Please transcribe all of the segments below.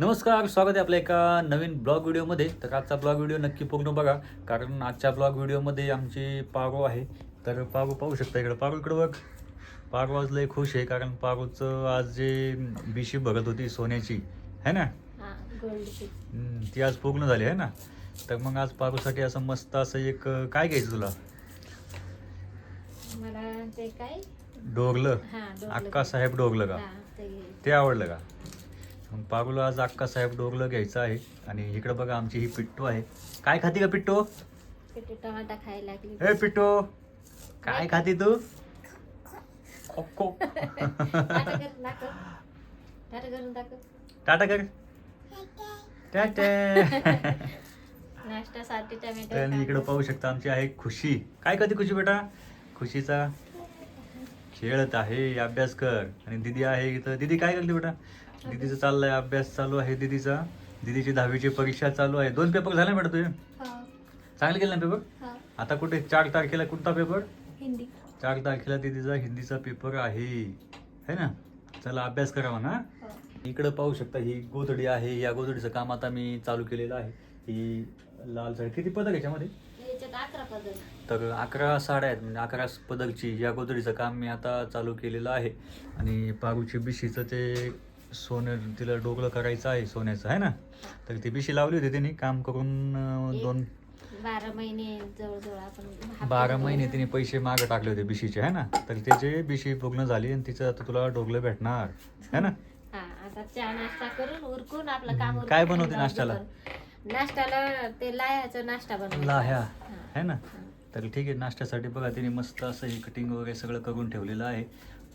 नमस्कार, स्वागत आहे आपल्या एका नवीन ब्लॉग व्हिडिओमध्ये. तर आजचा ब्लॉग व्हिडिओ नक्की पूर्ण बघा, कारण आजच्या ब्लॉग व्हिडिओमध्ये आमची पारू आहे. तर पारू पाहू शकता इकडं. पारू इकडं बघ. पारू आज लय खुश आहे, कारण पारूचं आज जे बिशी भरत होती सोन्याची है ना, ती आज पूर्ण झाली आहे ना. तर मग आज पारूसाठी असं मस्त असं एक काय घ्यायचं तुला? मला ते काय डोरलं. डोरलं. अक्का साहेब डोरलं का? ते आवडलं का? मग पारूला आज अक्का साहेब डोरलं घ्यायचं आहे. आणि इकडं बघा आमची ही पिट्टू आहे. काय खाती का पिट्टू? टमाटा खायला लागली. ए पिट्टू, काय खाती तू? टाटा करून दाखव. टाटा करून दाखव. टाटा कर. टाटा. नाश्त्यासाठी टमॅटो. तर इकडं पाहू शकता आमची आहे खुशी. काय करते खुशी बेटा? खुशीचा खेळत आहे, अभ्यास कर. आणि दीदी आहे इथं. दीदी काय करते बेटा? दीदीचा चाललाय अभ्यास चालू आहे दीदीचा. दीदीची 10वीची परीक्षा चालू आहे. 2 पेपर झाले बेटा तुझे? चांगले गेले ना पेपर? आता कुठे 4 तारखेला कोणता पेपर? हिंदी. 4 तारखेला दीदीचा हिंदीचा पेपर आहे है ना. चला अभ्यास करावा ना. इकडं पाहू शकता ही गोधडी आहे. या गोधडीचं काम आता मी चालू केलेलं आहे. ही लाल साडी किती पदर याच्यामध्ये? याच्यात 11 पदर. तर 11 साड्या आहेत, म्हणजे 11 पदरची या गोधडीचं काम मी आता चालू केलेलं आहे. आणि पारूची बिशीचं ते सोनं तिला डोकलं करायचं आहे सोन्याचं आहे ना. तर ती बिशी लावली होती तिने काम करून 12 महिने जवळजवळ आपण 12 महिने तिने पैसे मागे टाकले होते बिशीचे आहे ना. तर त्याचे बिशी पूर्ण झाली आणि तिचं आता तुला डोकलं भेटणार है ना. आता चहा नाश्ता करून उरकून आपलं काम काय बनवते नाश्त्याला? नाश्त्याला ते लाह्याचा नाश्ता बनवला. लाह्या है ना. तर ठीक आहे, नाश्त्यासाठी बघा तिने मस्त असं हे कटिंग वगैरे सगळं करून ठेवलेलं आहे.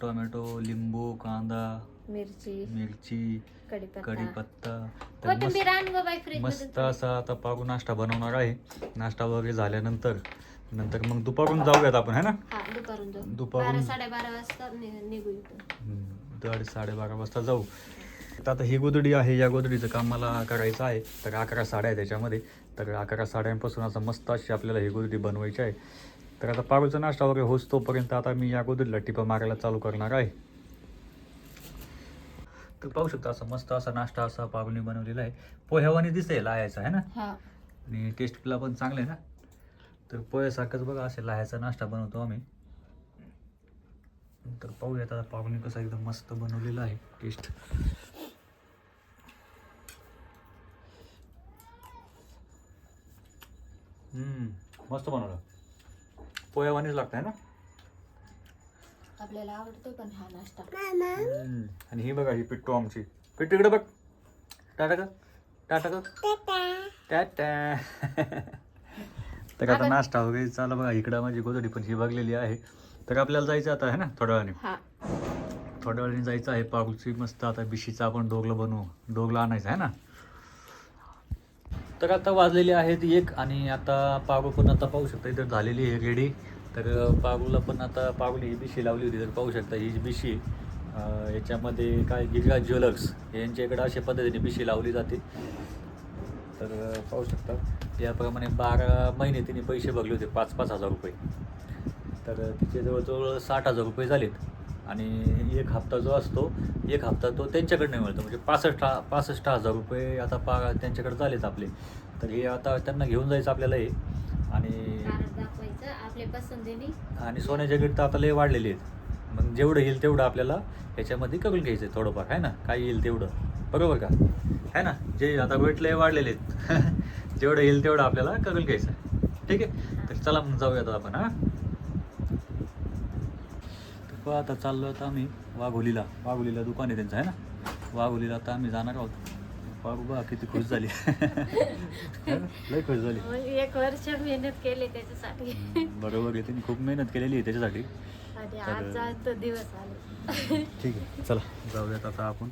टोमॅटो, लिंबू, कांदा, मिरची, कढीपत्ता. तर मस्त असा आता पारू नाश्ता बनवणार आहे. नाश्ता वगैरे झाल्यानंतर मग दुपारून जाऊयात आपण है ना. दुपारून 12:30 वाजता निघू इथून. 12:30 वाजता जाऊ. तर आता ही गोधडी आहे, या गोधडीचं काम मला करायचं आहे. तर 11 साड्या आहेत त्याच्यामध्ये. तर 11 साड्यांपासून असं मस्त अशी आपल्याला ही गोधडी बनवायची आहे. तर आता पारूचा नाश्ता वगैरे होस तोपर्यंत आता मी या गोधडीला टिपा मारायला चालू करणार आहे. तर पाहू शकता असं मस्त असा नाश्ता असा पारूने बनवलेला आहे. पोह्यावानी दिसेल लाह्याचा आहे ना. आणि टेस्टला पण चांगलं आहे ना. तर पोह्यासारखंच बघा असे लाह्याचा नाश्ता बनवतो आम्ही. तर पाहूयात आता पारूने कसा एकदम मस्त बनवलेला आहे टेस्ट. मस्त बनवलं. पोह्यावानीच लागतं आहे ना. आपल्याला आवडतो पण हा नाश्ता. आणि ही बघा ही पिट्टू आमची. पिट्टू इकडे बघ. टाटा का? टाटा का? टाटा. तर आता नाश्ता वगैरे चालू बघा. इकडं माझी गोधडी पण ही बघलेली आहे. तर आपल्याला जायचं आता आहे ना थोड्या वेळाने जायचं आहे. पारूची मस्त आता बिशीचा आपण डोगलं बनवू. डोगलं आणायचं आहे ना. तर आता वाजलेली आहेत 1 आणि आता पारू पण आता पाहू शकता इथं झालेली आहे रेडी. तर पारूला पण आता पारूला ही बिशी लावली होती. तर पाहू शकता ही बिशी याच्यामध्ये काय गिरिराज ज्वेलर्स यांच्याकडे अशा पद्धतीने बिशी लावली जाते. तर पाहू शकता याप्रमाणे 12 महिने तिने पैसे भरले होते 5-5 हजार रुपये. तर तिचे जवळजवळ 60,000 रुपये झालेत. आणि 1 हप्ता जो असतो 1 हप्ता तो त्यांच्याकडनं मिळतो, म्हणजे 65,000 रुपये आता त्यांच्याकडे झालेत आपले. तर हे आता त्यांना घेऊन जायचं आपल्याला हे. आणि सोन्याच्या गिफ्ट तर आता लय वाढलेले आहेत. मग जेवढं येईल तेवढं आपल्याला ह्याच्यामध्ये करून घ्यायचं आहे थोडंफार आहे ना. काय येईल तेवढं, बरोबर का आहे ना. जे आता वेट लय वाढलेले आहेत जेवढं येईल तेवढं आपल्याला करून घ्यायचं आहे. ठीक आहे. तर चला मग जाऊयात आपण. तर आता चाललो आता आम्ही वाघोलीला दुकान आहे त्यांचं आहे ना. वाघोलीला आता आम्ही जाणार आहोत. पारू बघा किती खुश झाली. लय खुश झाली. 1 वर्ष मेहनत केली त्याच्यासाठी. बरोबर आहे, तिने खूप मेहनत केलेली आहे त्याच्यासाठी. दिवस आले. ठीक आहे, चला जाऊयात आता आपण.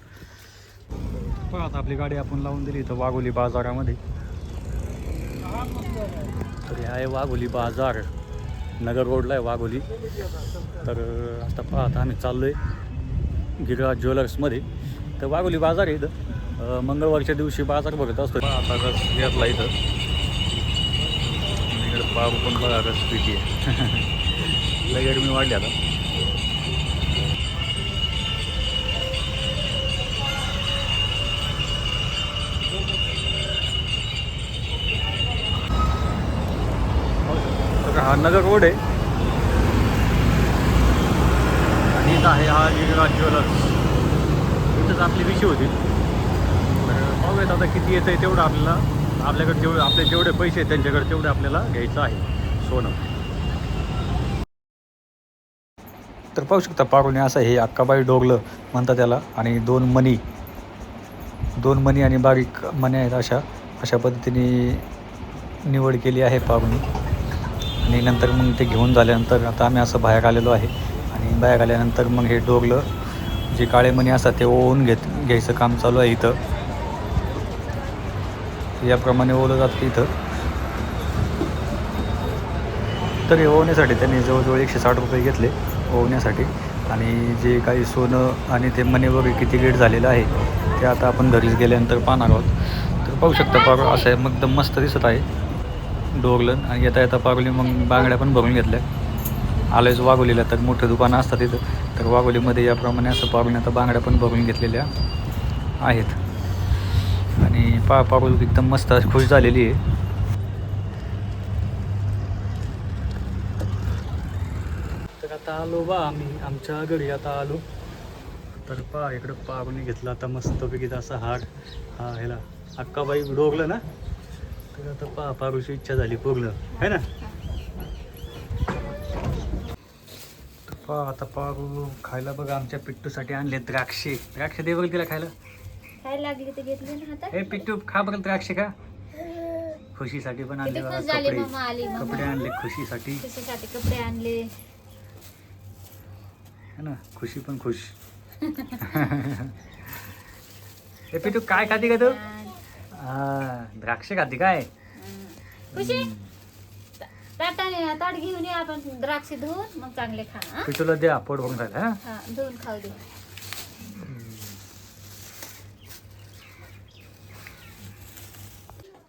बघा आता आपली गाडी आपण लावून दिली इथं वाघोली बाजारामध्ये. तर हे आहे वाघोली बाजार, नगर रोडला आहे वाघोली. तर आता आता आम्ही चाललो आहे गिरिराज ज्वेलर्समध्ये. तर वाघोली बाजार आहे इथं. मंगळवारच्या दिवशी बाजार भरत असतो. आता रस घेतला इथं. इकडे पारू पण बघा रस पिटी आहे. लय गरमी वाढली आता. हा नगर रोड आहे आणि इथं आहे हा गिरिराज ज्वेलर्स. इथंच आपली विषय होती. तर पाहूयात आता किती येतं आहे तेवढं आपल्याकडे आपले जेवढे पैसे आहेत त्यांच्याकडे तेवढे आपल्याला घ्यायचं आहे सोनं. तर पाहू शकता पारुणे असं हे अक्काबाई डोरलं म्हणतात त्याला. आणि दोन मणी आणि बारीक मणी आहेत अशा पद्धतीने निवड केली आहे पारुणी. आणि नंतर मग ते घेऊन झाल्यानंतर आता आम्ही असं बाहेर आलेलो आहे. आणि बाहेर आल्यानंतर मग हे डोरलं जे काळे मणी असतात ते ओवून घ्यायचं काम चालू आहे इथं. याप्रमाणे ओवलं जातं इथं. तर हे ओवण्यासाठी त्यांनी जवळजवळ 160 रुपये घेतले ओवण्यासाठी. आणि जे काही सोनं आणि ते मणी वगैरे किती रेट झालेलं आहे ते आता आपण घरीच गेल्यानंतर पाहणार आहोत. तर पाहू शकता पारू असं आहे मग एकदम मस्त दिसत आहे डोरलं. आणि येता येता पारुली मग बांगड्या पण भरून घेतल्या. आलोच वाघोलीला तर मोठे दुकानं असतात तिथं. तर वाघोलीमध्ये याप्रमाणे असं पारुने आता बांगड्या पण भरून घेतलेल्या आहेत. आणि पारू एकदम मस्त खुश झालेली आहे. तर आता आलो बा आम्ही आमच्या घरी आता आलो. तर पहा इकडं पारुने घेतला आता मस्तपैकी असा हार. हा ह्याला अक्काबाई डोरलं ना. तर आता पहा पारूची इच्छा झाली पूर्ण है ना. आता पारू खायला बघा आमच्या पिट्टूसाठी आणले द्राक्षे. द्राक्षे दे बघ तिला खायला. काय लागली ते घेतली ना हातात. हे पिट्टू खा बघ द्राक्षे का. खुशीसाठी पण आणले किती बघा खुश झाली कपडे. मम्मा आली. कपडे आणले खुशीसाठी खुशीसाठी कपडे आणले है ना. खुशी पण खुश. हे पिट्टू काय खाते का तू. द्राक्षे खाते काय. खुशी ताट घेऊन ये आपण द्राक्ष धुवून मग चांगले खा. पिट्टूला द्या पोट भरून खायला. हा धुवून खाऊ दे.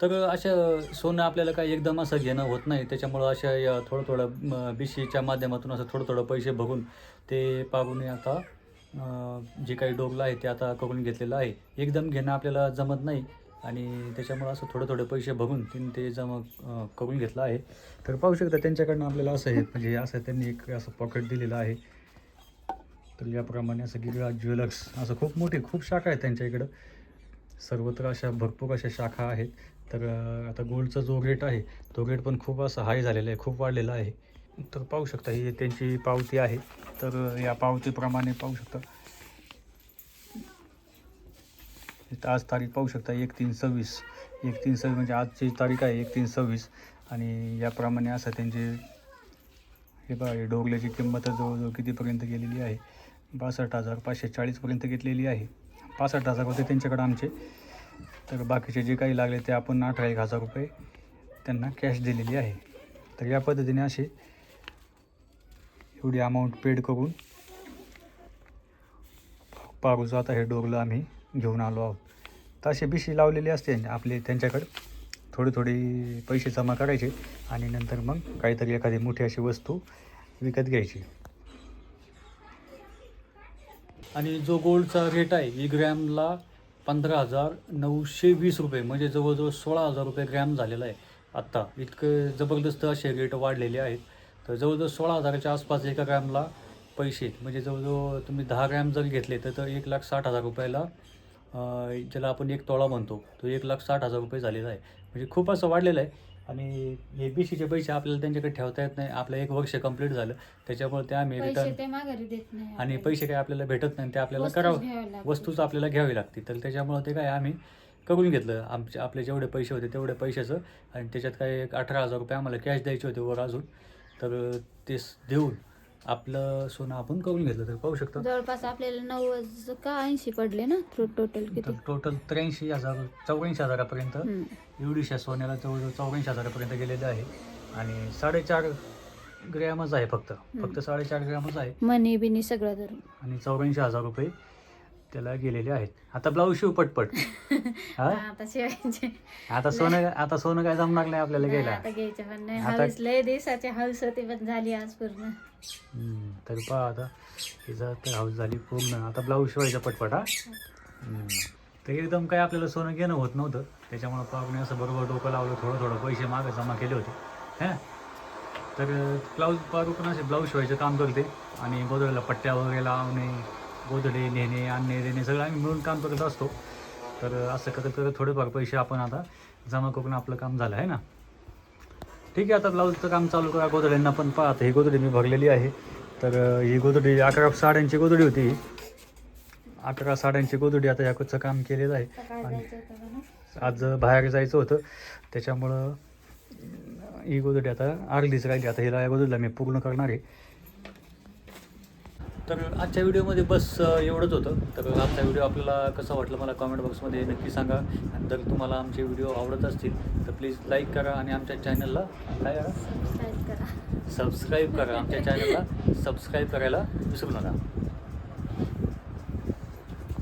तर असं सोनं आपल्याला काही एकदम असं घेणं होत नाही. त्याच्यामुळं अशा थोडं बिशीच्या माध्यमातून असं थोडं पैसे बघून ते पारूने आता जे काही डोरलं आहे ते आता करून घेतलेलं आहे. एकदम घेणं आपल्याला जमत नाही. आणि त्याच्यामुळं असं थोडे पैसे बघून ते करून घेतलं आहे. तर पाहू शकता त्यांच्याकडनं आपल्याला असं आहे म्हणजे असं त्यांनी एक असं पॉकेट दिलेलं आहे. तर याप्रमाणे असं गिरिराज ज्वेलर्स असं खूप शाखा आहेत त्यांच्या इकडं. सर्वत्र अशा भरपूर अशा शाखा आहेत. तर आता गोल्डचा जो रेट आहे तो रेट पण खूप असं हाय झालेला आहे, खूप वाढलेला आहे. तर पाहू शकता ही त्यांची पावती आहे. तर या पावतीप्रमाणे पाहू शकता आज तारीख पाहू शकता 1/3/26 म्हणजे आजची तारीख आहे 1/3/26. आणि याप्रमाणे असं त्यांचे हे बघा हे डोरल्याची किंमत जवळजवळ कितीपर्यंत गेलेली आहे 62,540पर्यंत घेतलेली आहे. 65,000 होते त्यांच्याकडे आमचे. तर बाकीचे जे काही लागले ते आपण 18,000 रुपये त्यांना कॅश दिलेली आहे. तर या पद्धतीने असे एवढी अमाऊंट पेड करून पारूचं आता हे डोरलं आम्ही घेऊन आलो आहोत. तर असे बिशी लावलेली असते आपले त्यांच्याकडे. थोडी पैसे जमा करायचे आणि नंतर मग काहीतरी एखादी मोठी अशी वस्तू विकत घ्यायची. आणि जो गोल्डचा रेट आहे 1 ग्रॅमला 15,920 रुपये म्हणजे जवळजवळ 16,000 रुपये ग्रॅम झालेला आहे आत्ता. इतकं जबरदस्त असे रेट वाढलेले आहेत. तर जवळजवळ 16,000च्या आसपास एका ग्रॅमला पैसे म्हणजे जवळजवळ तुम्ही 10 ग्रॅम जर घेतले तर 1,60,000 रुपयाला ज्याला आपण 1 तोळा म्हणतो तो 1,60,000 रुपये झालेला आहे. म्हणजे खूप असं वाढलेलं आहे. आणि हे बीसीचे पैसे आपल्याला त्यांच्याकडे ठेवता येत नाही. आपलं 1 वर्ष कंप्लीट झालं त्याच्यामुळे ते आम्ही रिटर्न ते माघारी देत नाही आणि पैसे काही आपल्याला भेटत नाही. ते आपल्याला करावं वस्तूच आपल्याला घ्यावी लागते. तर त्याच्यामुळं ते काय आम्ही करून घेतलं. आपले जेवढे पैसे होते तेवढ्या पैशाचं. आणि त्याच्यात काय 18,000 रुपये आम्हाला कॅश द्यायचे होते वर अजून. तर ते देऊन आपलं सोनं आपण करून घेतलं. तर पाहू शकतो जवळपास आपल्याला 90 का 80 पडले ना टोटल किती. टोटल 84,000 एवढीशा सोन्याला जवळजवळ 84,000 गेलेले आहे. आणि 4.5 ग्रॅमच आहे फक्त 4.5 ग्रॅमच आहे मनी बिनी सगळं धरून. आणि 84,000 रुपये त्याला गेलेले आहेत. आता ब्लाऊज शिव पटपट. आता शिवायचे. आता सोनं काय जमणार नाही आपल्याला घ्यायला. आता घ्यायचं पण नाही. हौस लय दिवसाची हौस होती पण झाली आज पूर्ण. तर पहा आता तिचा तर हौस झाली पूर्ण. आता ब्लाऊज शिवायचा पटपट. तर एकदम काय आपल्याला सोनं घेणं होत नव्हतं. त्याच्यामुळं पाहुणे असं बरोबर डोकं लावलं थोडं पैसे मागं जमा केले होते. हां तर ब्लाऊज पारू पण असे ब्लाऊज शिवायचं काम करते आणि गोदड्याला पट्ट्या वगैरे लावणे, गोदडे नेणे आणणे देणे सगळं आम्ही मिळून काम करत असतो. तर असं करत करत थोडेफार पैसे आपण आता जमा करून आपलं काम झालं आहे ना. ठीक आहे, आता ब्लाऊजचं काम चालू करा. गोदड्यांना पण पाहत, ही गोदडी मी भरलेली आहे. तर ही गोदडी 11 साड्यांची गोदडी होती. 11 साड्यांची गोदडी आता याचं काम केलेलं आहे. सकाळी आणि जायचं होतं का ना? आज बाहेर जायचं होतं त्याच्यामुळं ही गोदडी आता अर्धीच राहिली. आता हिला या गोदडीला मी पूर्ण करणार आहे. तर आजच्या व्हिडिओमध्ये बस एवढंच होतं. तर आजचा व्हिडिओ आपल्याला कसा वाटला मला कमेंट बॉक्समध्ये नक्की सांगा. आणि जर तुम्हाला आमचे व्हिडिओ आवडत असतील तर प्लीज लाईक करा आणि आमच्या चॅनलला काय करा, सबस्क्राईब करा. सबस्क्राईब करा. आमच्या चॅनलला सबस्क्राईब करायला विसरू नका.